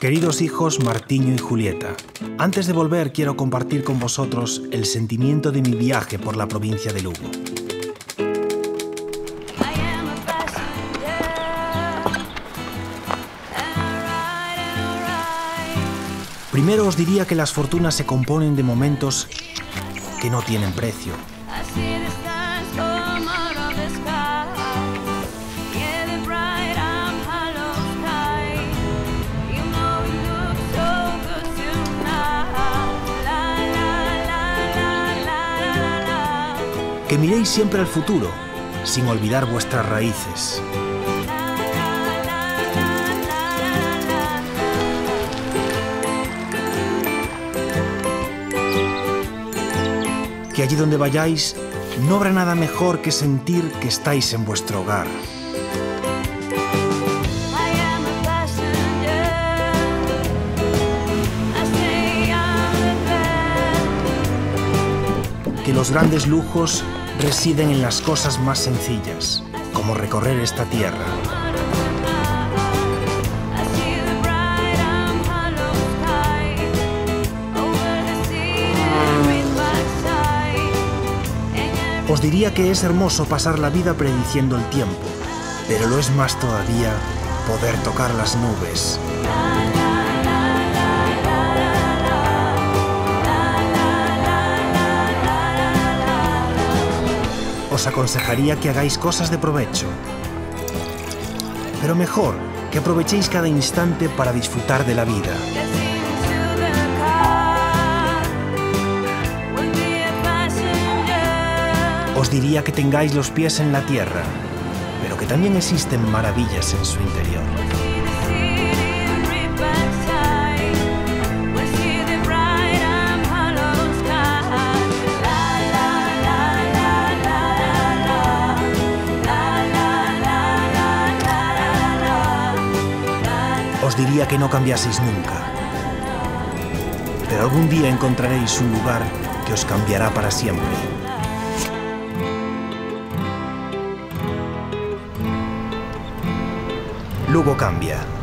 Queridos hijos Martiño y Julieta, antes de volver quiero compartir con vosotros el sentimiento de mi viaje por la provincia de Lugo. Primero os diría que las fortunas se componen de momentos que no tienen precio. Que miréis siempre al futuro, sin olvidar vuestras raíces. Que allí donde vayáis, no habrá nada mejor que sentir que estáis en vuestro hogar. Que los grandes lujos residen en las cosas más sencillas, como recorrer esta tierra. Os diría que es hermoso pasar la vida prediciendo el tiempo, pero lo es más todavía poder tocar las nubes. Os aconsejaría que hagáis cosas de provecho, pero mejor que aprovechéis cada instante para disfrutar de la vida. Os diría que tengáis los pies en la tierra, pero que también existen maravillas en su interior. Os diría que no cambiaseis nunca, pero algún día encontraréis un lugar que os cambiará para siempre. Lugo cambia.